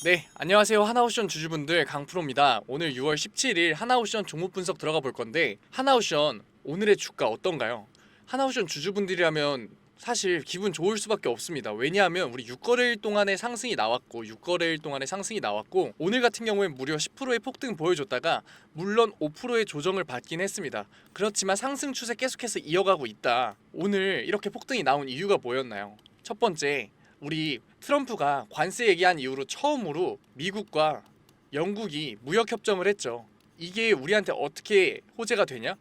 네, 안녕하세요. 하나오션 주주분들 강프로입니다. 오늘 6월 17일 하나오션 종목 분석 들어가 볼 건데 하나오션 오늘의 주가 어떤가요? 하나오션 주주분들이라면 사실 기분 좋을 수밖에 없습니다. 왜냐하면 우리 6거래일 동안의 상승이 나왔고 6거래일 동안의 상승이 나왔고 오늘 같은 경우엔 무려 10%의 폭등 보여줬다가 물론 5%의 조정을 받긴 했습니다. 그렇지만 상승 추세 계속해서 이어가고 있다. 오늘 이렇게 폭등이 나온 이유가 뭐였나요? 첫 번째, 우리 트럼프가 관세 얘기한 이후로 처음으로 미국과 영국이 무역 협정을 했죠. 이게 우리한테 어떻게 호재가 되냐?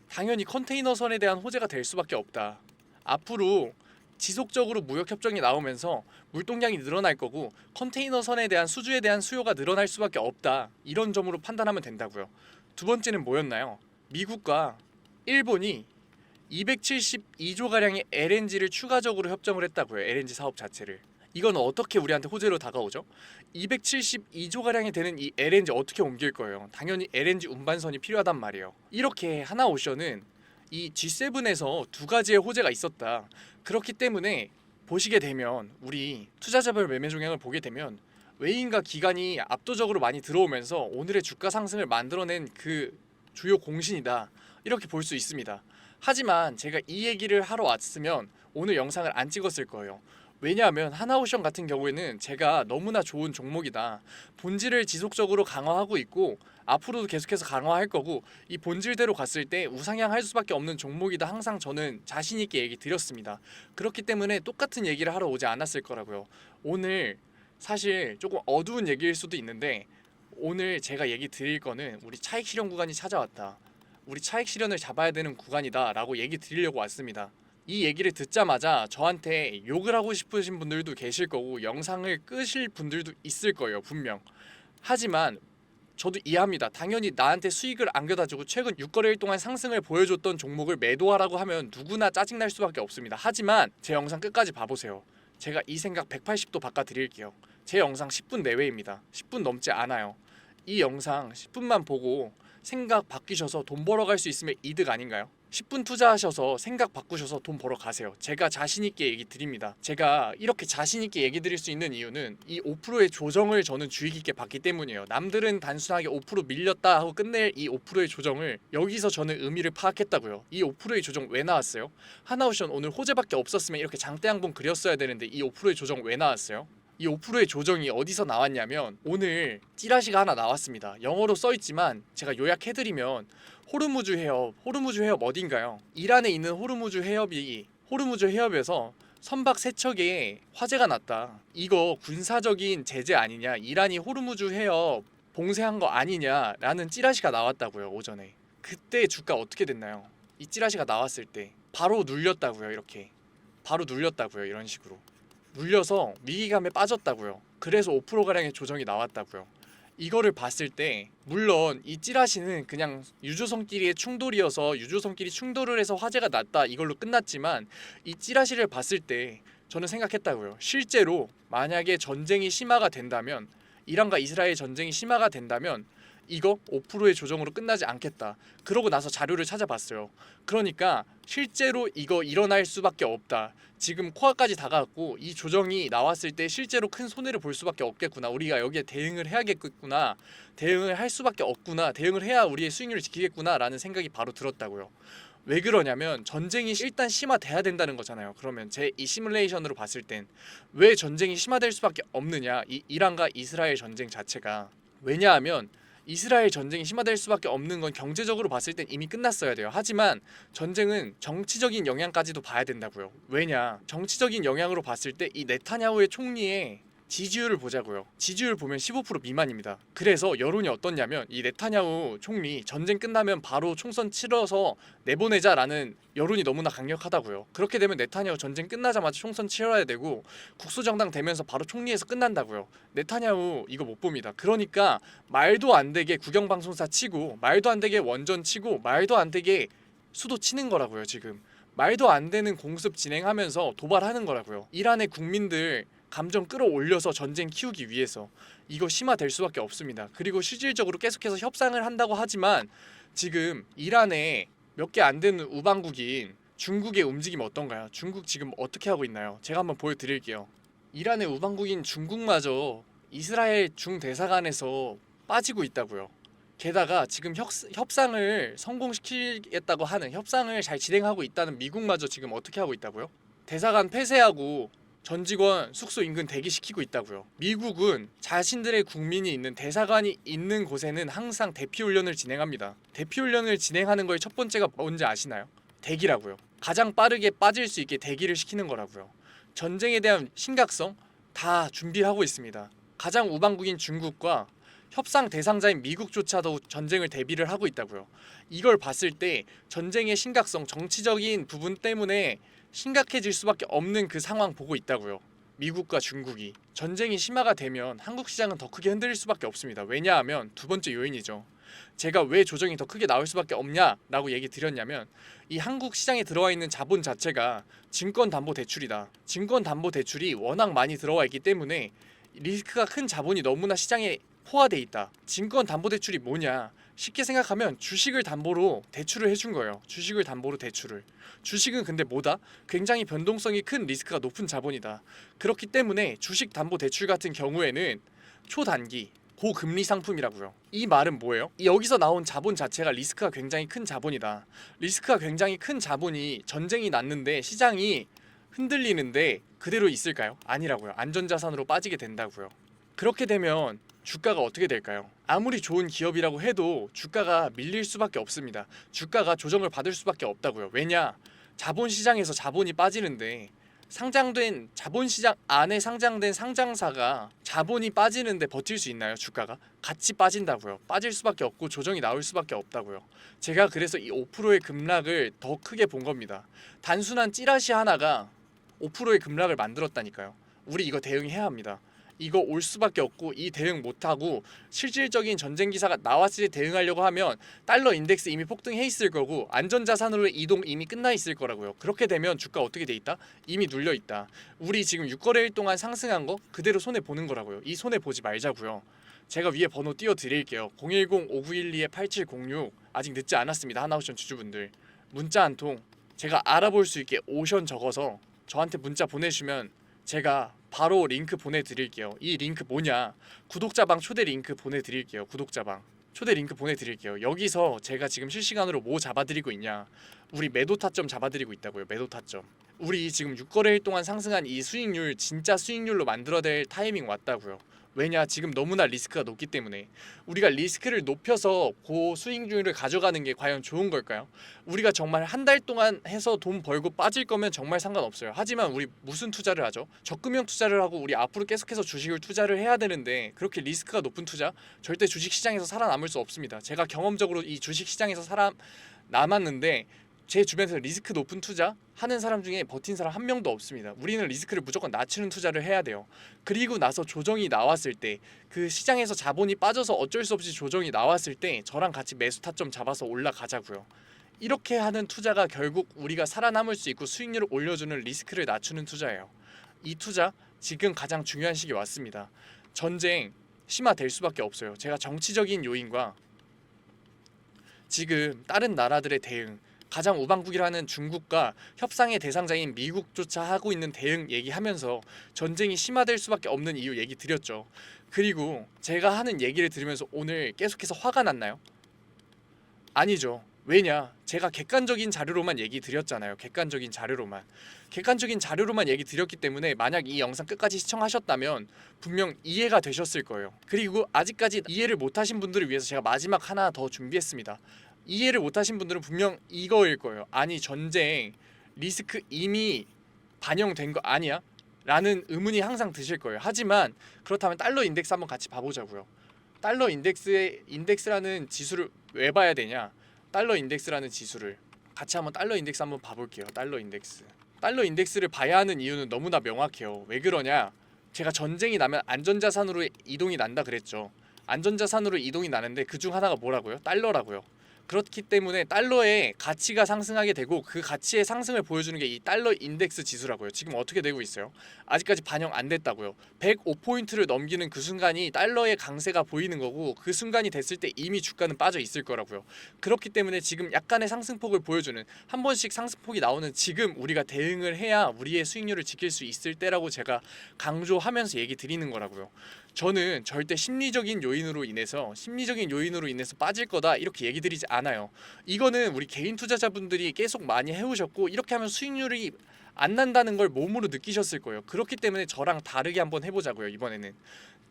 당연히 컨테이너선에 대한 호재가 될 수밖에 없다. 앞으로 지속적으로 무역 협정이 나오면서 물동량이 늘어날 거고 컨테이너선에 대한 수주에 대한 수요가 늘어날 수밖에 없다. 이런 점으로 판단하면 된다고요. 두 번째는 뭐였나요? 미국과 일본이 272조 가량의 LNG를 추가적으로 협정을 했다고요. LNG 사업 자체를. 이건 어떻게 우리한테 호재로 다가오죠? 272조 가량이 되는 이 LNG 어떻게 옮길 거예요? 당연히 LNG 운반선이 필요하단 말이에요. 이렇게 하나오션은 이 G7에서 두 가지의 호재가 있었다. 그렇기 때문에 보시게 되면 우리 투자자별 매매 종양을 보게 되면 외인과 기관이 압도적으로 많이 들어오면서 오늘의 주가 상승을 만들어낸 그 주요 공신이다. 이렇게 볼 수 있습니다. 하지만 제가 이 얘기를 하러 왔으면 오늘 영상을 안 찍었을 거예요. 왜냐하면 하나오션 같은 경우에는 제가 너무나 좋은 종목이다. 본질을 지속적으로 강화하고 있고 앞으로도 계속해서 강화할 거고 이 본질대로 갔을 때 우상향할 수밖에 없는 종목이다. 항상 저는 자신 있게 얘기 드렸습니다. 그렇기 때문에 똑같은 얘기를 하러 오지 않았을 거라고요. 오늘 사실 조금 어두운 얘기일 수도 있는데 오늘 제가 얘기 드릴 거는 우리 차익 실현 구간이 찾아왔다. 우리 차익 실현을 잡아야 되는 구간이다 라고 얘기 드리려고 왔습니다. 이 얘기를 듣자마자 저한테 욕을 하고 싶으신 분들도 계실 거고 영상을 끄실 분들도 있을 거예요, 분명. 하지만 저도 이해합니다. 당연히 나한테 수익을 안겨다주고 최근 6거래일 동안 상승을 보여줬던 종목을 매도하라고 하면 누구나 짜증날 수밖에 없습니다. 하지만 제 영상 끝까지 봐보세요. 제가 이 생각 180도 바꿔드릴게요. 제 영상 10분 내외입니다. 10분 넘지 않아요. 이 영상 10분만 보고 생각 바뀌셔서 돈 벌어갈 수 있으면 이득 아닌가요? 10분 투자하셔서 생각 바꾸셔서 돈 벌어 가세요. 제가 자신있게 얘기 드립니다. 제가 이렇게 자신있게 얘기 드릴 수 있는 이유는 이 5%의 조정을 저는 주의 깊게 봤기 때문이에요. 남들은 단순하게 5% 밀렸다 하고 끝낼 이 5%의 조정을 여기서 저는 의미를 파악했다고요. 이 5%의 조정 왜 나왔어요? 하나오션 오늘 호재밖에 없었으면 이렇게 장대 한번 그렸어야 되는데 이 5%의 조정 왜 나왔어요? 이 5%의 조정이 어디서 나왔냐면 오늘 찌라시가 하나 나왔습니다. 영어로 써있지만 제가 요약해드리면 호르무즈 해협 어딘가요? 이란에 있는 호르무즈 해협에서 선박 세척에 화재가 났다. 이거 군사적인 제재 아니냐? 이란이 호르무즈 해협 봉쇄한 거 아니냐라는 찌라시가 나왔다고요, 오전에. 그때 주가 어떻게 됐나요? 이 찌라시가 나왔을 때 바로 눌렸다고요, 이렇게. 바로 눌렸다고요, 이런 식으로. 눌려서 위기감에 빠졌다고요. 그래서 5%가량의 조정이 나왔다고요. 이거를 봤을 때 물론 이 찌라시는 그냥 유조선끼리의 충돌이어서 유조선끼리 충돌을 해서 화재가 났다 이걸로 끝났지만 이 찌라시를 봤을 때 저는 생각했다고요. 실제로 만약에 전쟁이 심화가 된다면 이란과 이스라엘 전쟁이 심화가 된다면 이거 5%의 조정으로 끝나지 않겠다. 그러고 나서 자료를 찾아봤어요. 그러니까 실제로 이거 일어날 수밖에 없다. 지금 코앞까지 다가왔고 이 조정이 나왔을 때 실제로 큰 손해를 볼 수밖에 없겠구나. 우리가 여기에 대응을 해야겠구나. 대응을 할 수밖에 없구나. 대응을 해야 우리의 수익률을 지키겠구나 라는 생각이 바로 들었다고요. 왜 그러냐면 전쟁이 일단 심화돼야 된다는 거잖아요. 그러면 제 이 시뮬레이션으로 봤을 땐 왜 전쟁이 심화될 수밖에 없느냐. 이 이란과 이스라엘 전쟁 자체가. 왜냐하면 이스라엘 전쟁이 심화될 수밖에 없는 건 경제적으로 봤을 땐 이미 끝났어야 돼요. 하지만 전쟁은 정치적인 영향까지도 봐야 된다고요. 왜냐? 정치적인 영향으로 봤을 때 이 네타냐후의 총리의 지지율을 보자고요. 지지율 보면 15% 미만입니다. 그래서 여론이 어떻냐면 이 네타냐후 총리 전쟁 끝나면 바로 총선 치러서 내보내자라는 여론이 너무나 강력하다고요. 그렇게 되면 네타냐후 전쟁 끝나자마자 총선 치러야 되고 국수정당 되면서 바로 총리에서 끝난다고요. 네타냐후 이거 못 봅니다. 그러니까 말도 안 되게 국영방송사 치고 말도 안 되게 원전 치고 말도 안 되게 수도 치는 거라고요. 지금 말도 안 되는 공습 진행하면서 도발하는 거라고요. 이란의 국민들 감정 끌어올려서 전쟁 키우기 위해서. 이거 심화될 수밖에 없습니다. 그리고 실질적으로 계속해서 협상을 한다고 하지만 지금 이란에 몇 개 안 되는 우방국인 중국의 움직임 어떤가요? 중국 지금 어떻게 하고 있나요? 제가 한번 보여드릴게요. 이란의 우방국인 중국마저 이스라엘 중대사관에서 빠지고 있다고요. 게다가 지금 협상을 성공시키겠다고 하는, 협상을 잘 진행하고 있다는 미국마저 지금 어떻게 하고 있다고요? 대사관 폐쇄하고 전 직원 숙소 인근 대기시키고 있다고요. 미국은 자신들의 국민이 있는 대사관이 있는 곳에는 항상 대피훈련을 진행합니다. 대피훈련을 진행하는 거의 첫 번째가 뭔지 아시나요? 대기라고요. 가장 빠르게 빠질 수 있게 대기를 시키는 거라고요. 전쟁에 대한 심각성 다 준비를 하고 있습니다. 가장 우방국인 중국과 협상 대상자인 미국조차도 전쟁을 대비를 하고 있다고요. 이걸 봤을 때 전쟁의 심각성, 정치적인 부분 때문에 심각해질 수밖에 없는 그 상황 보고 있다고요. 미국과 중국이 전쟁이 심화가 되면 한국 시장은 더 크게 흔들릴 수밖에 없습니다. 왜냐하면 두 번째 요인이죠. 제가 왜 조정이 더 크게 나올 수밖에 없냐라고 얘기 드렸냐면, 이 한국 시장에 들어와 있는 자본 자체가 증권담보대출이다. 증권담보대출이 워낙 많이 들어와 있기 때문에 리스크가 큰 자본이 너무나 시장에 포화돼 있다. 증권담보대출이 뭐냐? 쉽게 생각하면 주식을 담보로 대출을 해준 거예요. 주식을 담보로 대출을. 주식은 근데 뭐다? 굉장히 변동성이 큰 리스크가 높은 자본이다. 그렇기 때문에 주식담보대출 같은 경우에는 초단기 고금리 상품이라고요. 이 말은 뭐예요? 여기서 나온 자본 자체가 리스크가 굉장히 큰 자본이다. 리스크가 굉장히 큰 자본이 전쟁이 났는데 시장이 흔들리는데 그대로 있을까요? 아니라고요. 안전자산으로 빠지게 된다고요. 그렇게 되면 주가가 어떻게 될까요? 아무리 좋은 기업이라고 해도 주가가 밀릴 수밖에 없습니다. 주가가 조정을 받을 수밖에 없다고요. 왜냐? 자본시장에서 자본이 빠지는데, 상장된 자본시장 안에 상장된 상장사가 자본이 빠지는데 버틸 수 있나요? 주가가 같이 빠진다고요. 빠질 수밖에 없고 조정이 나올 수밖에 없다고요. 제가 그래서 이 5%의 급락을 더 크게 본 겁니다. 단순한 찌라시 하나가 5%의 급락을 만들었다니까요. 우리 이거 대응해야 합니다. 이거 올 수밖에 없고, 이 대응 못하고 실질적인 전쟁 기사가 나왔을 때 대응하려고 하면 달러 인덱스 이미 폭등해 있을 거고 안전자산으로의 이동 이미 끝나 있을 거라고요. 그렇게 되면 주가 어떻게 돼 있다? 이미 눌려 있다. 우리 지금 6거래일 동안 상승한 거 그대로 손해 보는 거라고요. 이 손해 보지 말자고요. 제가 위에 번호 띄워 드릴게요. 010-5912-8706. 아직 늦지 않았습니다. 하나오션 주주분들, 문자 한 통 제가 알아볼 수 있게 오션 적어서 저한테 문자 보내주시면 제가 바로 링크 보내드릴게요. 이 링크 뭐냐? 구독자방 초대 링크 보내드릴게요. 구독자방 초대 링크 보내드릴게요. 여기서 제가 지금 실시간으로 뭐 잡아드리고 있냐? 우리 매도 타점 잡아드리고 있다고요. 매도 타점. 우리 지금 6거래일 동안 상승한 이 수익률 진짜 수익률로 만들어야 될 타이밍 왔다고요. 왜냐? 지금 너무나 리스크가 높기 때문에. 우리가 리스크를 높여서 고수익률을 가져가는 게 과연 좋은 걸까요? 우리가 정말 한 달 동안 해서 돈 벌고 빠질 거면 정말 상관없어요. 하지만 우리 무슨 투자를 하죠? 적금형 투자를 하고 우리 앞으로 계속해서 주식을 투자를 해야 되는데, 그렇게 리스크가 높은 투자? 절대 주식시장에서 살아남을 수 없습니다. 제가 경험적으로 이 주식시장에서 살아남았는데 제 주변에서 리스크 높은 투자 하는 사람 중에 버틴 사람 한 명도 없습니다. 우리는 리스크를 무조건 낮추는 투자를 해야 돼요. 그리고 나서 조정이 나왔을 때, 그 시장에서 자본이 빠져서 어쩔 수 없이 조정이 나왔을 때 저랑 같이 매수 타점 잡아서 올라가자고요. 이렇게 하는 투자가 결국 우리가 살아남을 수 있고 수익률을 올려주는 리스크를 낮추는 투자예요. 이 투자 지금 가장 중요한 시기 왔습니다. 전쟁 심화될 수밖에 없어요. 제가 정치적인 요인과 지금 다른 나라들의 대응, 가장 우방국이라는 중국과 협상의 대상자인 미국조차 하고 있는 대응 얘기하면서 전쟁이 심화될 수밖에 없는 이유 얘기 드렸죠. 그리고 제가 하는 얘기를 들으면서 오늘 계속해서 화가 났나요? 아니죠. 왜냐? 제가 객관적인 자료로만 얘기 드렸잖아요. 객관적인 자료로만 얘기 드렸기 때문에 만약 이 영상 끝까지 시청하셨다면 분명 이해가 되셨을 거예요. 그리고 아직까지 이해를 못하신 분들을 위해서 제가 마지막 하나 더 준비했습니다. 이해를 못하신 분들은 분명 이거일 거예요. 아니, 전쟁 리스크 이미 반영된 거 아니야? 라는 의문이 항상 드실 거예요. 하지만 그렇다면 달러 인덱스 한번 같이 봐보자고요. 달러 인덱스라는 지수를 왜 봐야 되냐? 달러 인덱스라는 지수를 같이 한번 달러 인덱스 한번 봐볼게요. 달러 인덱스를 봐야 하는 이유는 너무나 명확해요. 왜 그러냐? 제가 전쟁이 나면 안전자산으로 이동이 난다 그랬죠. 안전자산으로 이동이 나는데 그중 하나가 뭐라고요? 달러라고요. 그렇기 때문에 달러의 가치가 상승하게 되고 그 가치의 상승을 보여주는 게 이 달러 인덱스 지수라고요. 지금 어떻게 되고 있어요? 아직까지 반영 안 됐다고요. 105포인트를 넘기는 그 순간이 달러의 강세가 보이는 거고 그 순간이 됐을 때 이미 주가는 빠져 있을 거라고요. 그렇기 때문에 지금 약간의 상승폭을 보여주는 한 번씩 상승폭이 나오는 지금 우리가 대응을 해야 우리의 수익률을 지킬 수 있을 때라고 제가 강조하면서 얘기 드리는 거라고요. 저는 절대 심리적인 요인으로 인해서 빠질 거다 이렇게 얘기 드리지 않아요. 이거는 우리 개인 투자자분들이 계속 많이 해오셨고 이렇게 하면 수익률이 안 난다는 걸 몸으로 느끼셨을 거예요. 그렇기 때문에 저랑 다르게 한번 해보자고요. 이번에는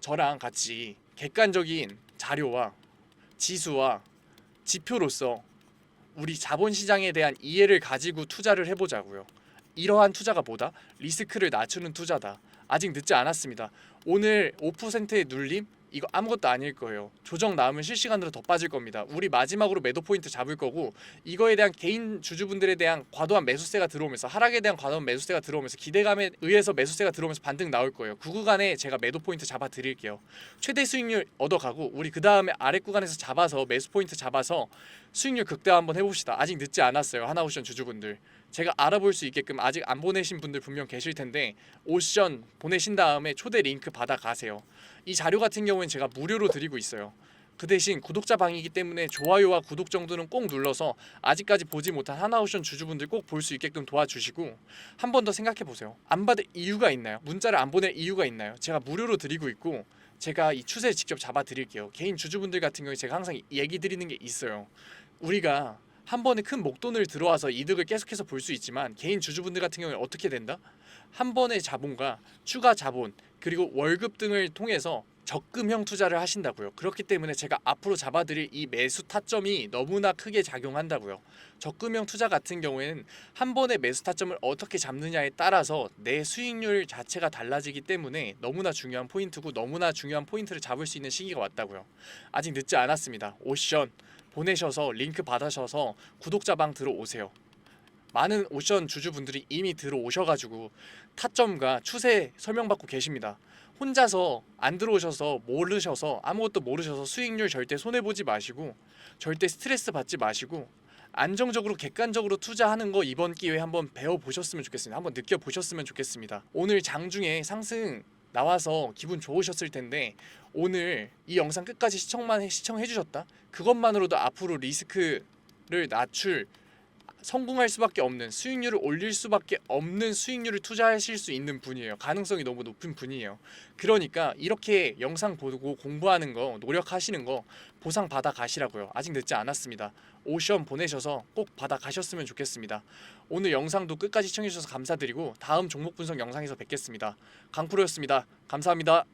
저랑 같이 객관적인 자료와 지수와 지표로서 우리 자본시장에 대한 이해를 가지고 투자를 해보자고요. 이러한 투자가 뭐다? 리스크를 낮추는 투자다. 아직 늦지 않았습니다. 오늘 5%의 눌림? 이거 아무것도 아닐 거예요. 조정 나오면 실시간으로 더 빠질 겁니다. 우리 마지막으로 매도 포인트 잡을 거고 이거에 대한 개인 주주분들에 대한 과도한 매수세가 들어오면서 하락에 대한 과도한 매수세가 들어오면서 기대감에 의해서 매수세가 들어오면서 반등 나올 거예요. 그 구간에 제가 매도 포인트 잡아 드릴게요. 최대 수익률 얻어가고 우리 그 다음에 아래 구간에서 잡아서 매수 포인트 잡아서 수익률 극대화 한번 해봅시다. 아직 늦지 않았어요. 하나오션 주주분들. 제가 알아볼 수 있게끔 아직 안 보내신 분들 분명 계실 텐데 오션 보내신 다음에 초대 링크 받아 가세요. 이 자료 같은 경우는 제가 무료로 드리고 있어요. 그 대신 구독자 방이기 때문에 좋아요와 구독 정도는 꼭 눌러서 아직까지 보지 못한 하나오션 주주분들 꼭 볼 수 있게끔 도와주시고 한 번 더 생각해 보세요. 안 받을 이유가 있나요? 문자를 안 보낼 이유가 있나요? 제가 무료로 드리고 있고 제가 이 추세 직접 잡아 드릴게요. 개인 주주분들 같은 경우에 제가 항상 얘기 드리는 게 있어요. 우리가 한 번에 큰 목돈을 들어와서 이득을 계속해서 볼 수 있지만 개인 주주분들 같은 경우에 어떻게 된다? 한 번의 자본과 추가 자본 그리고 월급 등을 통해서 적금형 투자를 하신다고요. 그렇기 때문에 제가 앞으로 잡아드릴 이 매수 타점이 너무나 크게 작용한다고요. 적금형 투자 같은 경우에는 한 번의 매수 타점을 어떻게 잡느냐에 따라서 내 수익률 자체가 달라지기 때문에 너무나 중요한 포인트고 너무나 중요한 포인트를 잡을 수 있는 시기가 왔다고요. 아직 늦지 않았습니다. 오션 보내셔서 링크 받으셔서 구독자 방 들어오세요. 많은 오션 주주분들이 이미 들어오셔가지고 타점과 추세 설명받고 계십니다. 혼자서 안 들어오셔서 모르셔서 아무것도 모르셔서 수익률 절대 손해보지 마시고 절대 스트레스 받지 마시고 안정적으로 객관적으로 투자하는 거 이번 기회에 한번 배워보셨으면 좋겠습니다. 한번 느껴보셨으면 좋겠습니다. 오늘 장중에 상승 나와서 기분 좋으셨을 텐데 오늘 이 영상 끝까지 시청해 주셨다? 그것만으로도 앞으로 리스크를 낮출 성공할 수밖에 없는 수익률을 올릴 수밖에 없는 수익률을 투자하실 수 있는 분이에요. 가능성이 너무 높은 분이에요. 그러니까 이렇게 영상 보고 공부하는 거 노력하시는 거 보상 받아 가시라고요. 아직 늦지 않았습니다. 오션 보내셔서 꼭 받아 가셨으면 좋겠습니다. 오늘 영상도 끝까지 시청해 주셔서 감사드리고 다음 종목 분석 영상에서 뵙겠습니다. 강프로였습니다. 감사합니다.